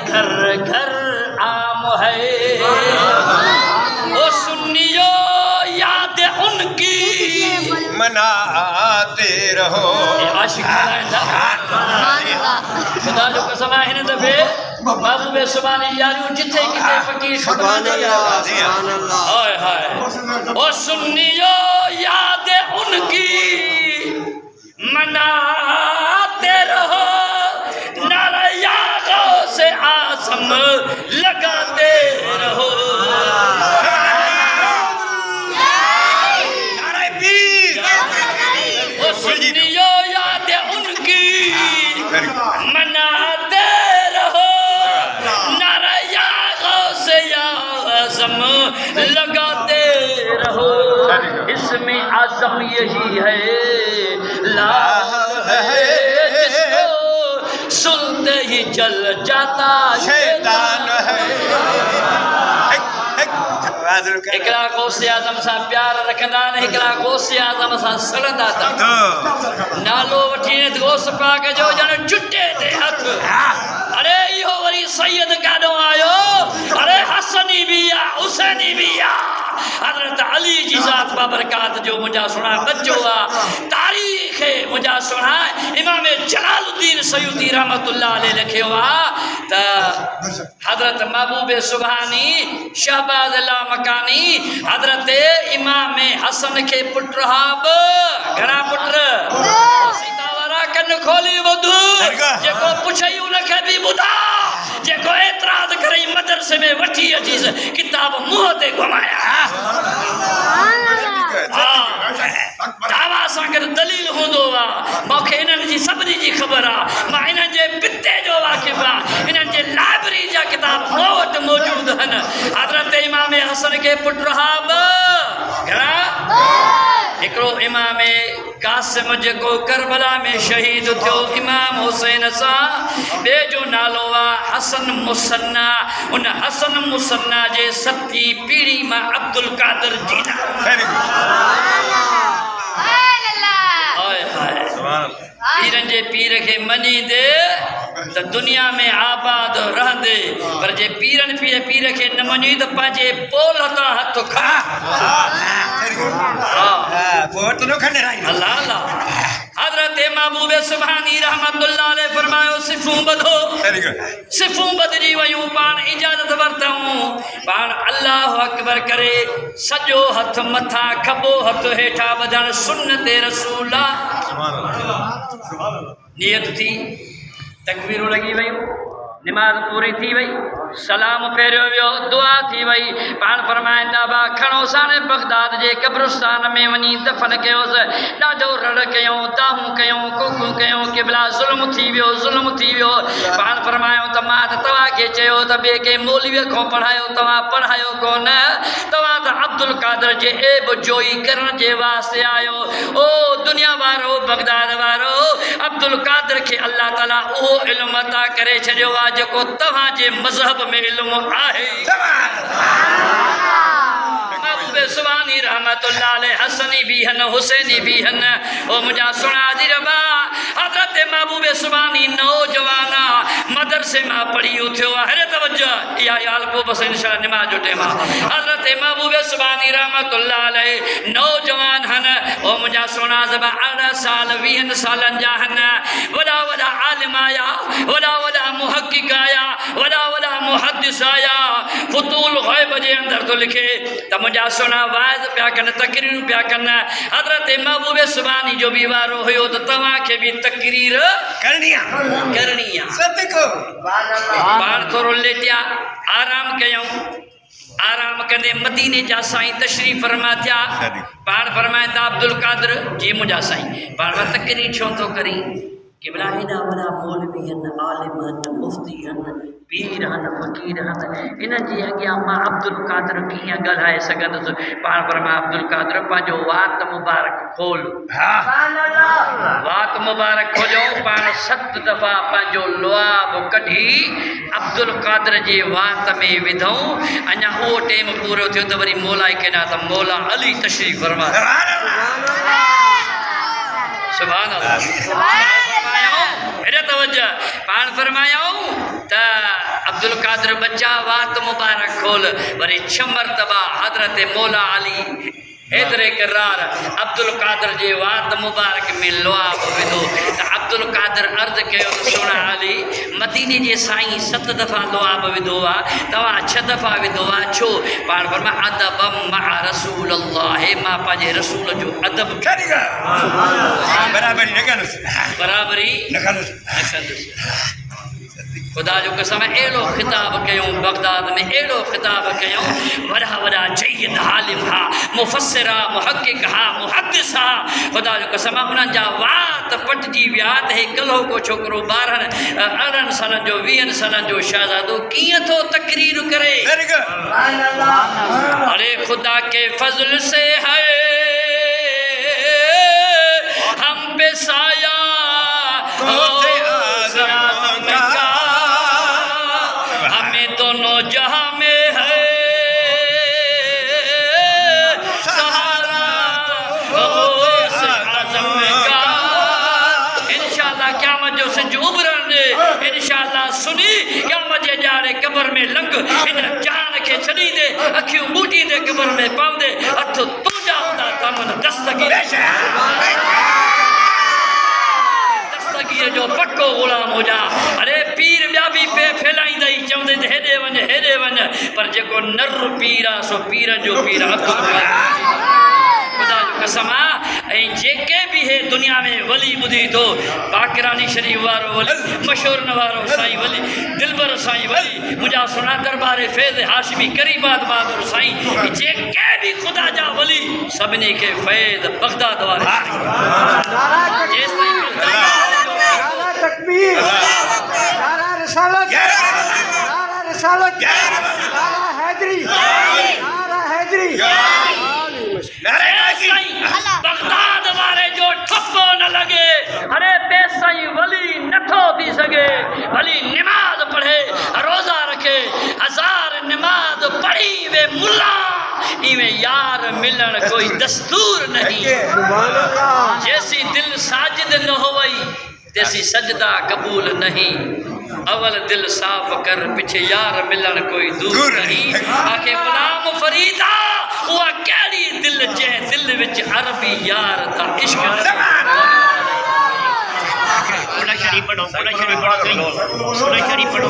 घर घर आम है। ओ सुन्नियो याद उनकी मनाते रहो। खुदा जो कसम है हिन दफ़े महबूब सुभानी यारियूं जिथे किथे फ़कीर हाय हाय। ओ सुन्नियो याद उनकी मनाते रहो, नारा या गौसे आज़म लगाते रहो। ओ सुन्नियो याद उनकी मनाते रहो, नारा या गौसे आज़म लगाते रहो। इसमें आज़म यही है, ला है जिसको सुनते ही चल जाता शैतान है। हिकिड़ा गौसे आज़म सां प्यार रखंदा आहिनि, हिकिड़ा गौसे आज़म सां सड़ंदा था। नालो वठी गौस पाक जो ॼण चुटे ते हथ। अरे इहो वरी सैयद काॾो आयो? अरे हसनी भी आ, हुसैनी भी आ। हज़रत अली जी ज़ात बाबरकात जो मुंहिंजा सुणा बच्चो आहे। तारीख़ मुंहिंजा सुणा इमाम जलालुद्दीन सयूती रहमतुल्लाह अलैह लिखियो आहे त हज़रत महबूब सुभानी शहबाज अल्लाह मकानी हज़रत इमाम हसन खे पुट हा बि। घणा पुट? सीता वारा कन खोली ॿुध, जेको पुछई उनखे बि ॿुधा। जेको एतराज़ करे मदरसे में वठी अची किताब मुंहं ते घुमाया। दावा सां गॾु दलील हूंदो आहे। मूंखे इन्हनि जी सभिनी जी ख़बर आहे। मां इन्हनि जे पिते जो वाक़िफ़ आहे। इन्हनि जे लाइब्रेरी जा किताब मूं वटि मौजूदु आहिनि। हज़रत इमाम हसन खे पुट हा बि। घणा? हिकिड़ो इमाम कासिम जेको करबला में शहीद थियो इमाम हुसैन सां, ॿिए जो नालो आहे हसन मुसन्ना। उन हसन मुसन्ना जे सती पीढ़ी मां अब्दुल कादिर जीना। पीरनि जे पीर खे मञींदे त दुनिया में आबाद रहंदे, पर जे पीरनि पीर खे न मञी त पंहिंजे पोल तां हथ खा। हज़रत महबूब सुभानी रहमतुल्लाह अलैह फरमायो सिफ़ूं ॿधो। सिफ़ूं ॿधजी वयूं, पाण इजाज़त वरितऊं। पाण अल्लाह अकबर करे सॼो हथ मथां खॿो हथ हेठां ॿधण सुन्नत रसूल। नियत थी, तकबीरूं लॻी वयूं, निमाज़ पूरी थी वई, सलाम फेरियो वियो, दुआ थी वई। पाण फरमाईंदा बा खणो साणे बगदाद जे कब्रिस्तान में वञी दफ़न कयोसि। ॾाढो रड़ कयूं, दाहूं कयूं, कोकूं कयूं, क़िबला ज़ुल्म थी वियो, ज़ुल्म थी वियो। पाण फरमायो त मां त तव्हांखे चयो त ॿिए कंहिं मौलवीअ खां पढ़ायो, तव्हां पढ़ायो कोन। तव्हां त अब्दुल कादिर जे ऐब जोई करण जे वास्ते आयो। ओ दुनिया वारो, बगदाद वारो, अब्दुल कादिर खे अल्लाह ताला उहो इल्मु अता करे छॾियो आहे जेको तव्हांजे मज़हब में इल्मु आहे। महबूब सुभानी रहमतुल्लाह अलैह हसनी भी हन, हुसैनी भी हन। ओ मुंहिंजा सुणा जी रबा, हज़रत महबूब सुभानी नौजवान मदरसे मां पढ़ी उथियो आहे। अरे तवज्जो, इहा ॻाल्हि पोइ बसि इंशाअल्लाह निमाज़ जो टाइम आहे। हज़रत महबूब सुभानी रहमतुल्लाह अलैह नौजवान हन। ओ मुंहिंजा सुणा ज़बा 18 साल 20 सालनि जा हन। वॾा वॾा आलिम आया, वॾा वॾा मुहक़िक़ आया, वॾा वॾा मुहद्दिस आया। फुतूल ग़ैब जे अंदरि थो लिखे त मुंहिंजा सुणा वाइज़ पिया कनि, तकरीरूं पिया कनि। हज़रत महबूब सुभानी जो बि वारो हुयो त तव्हांखे बि तकरीर करणी आहे। पाण थोरो लेटिया, आराम कयूं। आराम कंदे मदीने जा साईं तशरीफ़ फरमा थिया। पाण फरमाईंदा अब्दुल कादिर जी मुंहिंजा साईं, पाण तकरीर छो थो करी? कि भला हेॾा वॾा मौलवी आहिनि, आलिम आहिनि, मुफ़्ती आहिनि, पीर आहिनि, फ़क़ीर आहिनि, इन जे अॻियां मां अब्दुल कादिर कीअं ॻाल्हाए सघंदुसि? पाण फरमाया अब्दुल कादिर पंहिंजो वात मुबारक खोल। वात मुबारक खोलियो। पाण 7 दफ़ा पंहिंजो लुआब कढी अब्दुल कादिर जे वात में विधऊं। अञा उहो टाइम पूरो थियो त वरी मौला खे न त मौला अली तशरीफ़ फरमा। सुभान अल्लाह। हेॾा तवज्जो। पाण फरमायूं त अब्दुल कादिर बच्चा वात मुबारक खोल वरी 6 मरतबा हजरत मौला अली हैदरे करार अब्दुल कादिर जे वात मुबारक में लुआब विधो त अब्दुल कादिर अर्ज कयो सोना अली मदीने जे साईं 7 दफ़ा लुआब विधो आ तव्हां 6 दफ़ा विधो आ छो पाण फरमा अदब मा रसूल अल्लाह मां पंहिंजे रसूल जो अदब बराबरी न कंदुसि बराबरी न कंदुसि खुदा जो कसम अहिड़ो ख़िताब कयूं बगदाद में अहिड़ो ख़िताब कयूं वॾा वॾा जय्यद आलिम हा मुफ़स्सिर हा मुहक़िक़ हा मुहद्दिस हा खुदा जो कसम उन्हनि जा वात पटिजी विया त हे कल्हो को छोकिरो 18 सालनि जो 20 सालनि जो शहज़ादो कीअं थो तकरीर करे अरे खुदा के फज़ल से है हम पे साया दोनों जहां में है सहारा आज़म का इंशाअल्लाह क़यामत जो सिंज उभरण दे इंशाअल्लाह सुनी क़यामत जे ॼाणे कब्र में लंघ इन जान खे छॾी दे अखियूं ॿूटी दे कब्र में पवंदे हथ तुंहिंजा हूंदा तमन दस्तगीर जो पक्को गुलाम हो जा अरे पीर ॿिया बि पे फैलाईंदा ई चवंदे हेॾे वञ पर जेको नर पीर आहे सो पीर जो पीर खुदा जो कसम आहे ऐं जेके बि हे दुनिया में वली ॿुधी थो बाक़रानी शरीफ़ वारो वली मशहूरन वारो साईं वली दिलबर साईं वली मुंहिंजा सुना दरबार फैज़ हाशिमी करीबाद बहादुर साईं जेके बि ख़ुदा जा वली सभिनी खे फैज़ बगदाद वारे तकबीर नारा रिसालत नारा रिसालत नारा हैदरी बगदाद वारे जो ठप्पो न लगे अरे बेसई वली नठो थी सके वली नमाज पढ़े रोजा रखे 1000 नमाज पढ़ी वे मुल्ला इवें यार मिलन कोई दस्तूर नहीं जैसी दिल साजिद न होवई जैसी सजदा कबूल नहीं अवल दिल साफ कर पीछे यार मिलन कोई दूर नहीं आके गुलाम फरीदा वो केड़ी दिल जे दिल विच अरबी यार दा इश्क शरीफ पढ़ो, सूरह शरीफ पढ़ो,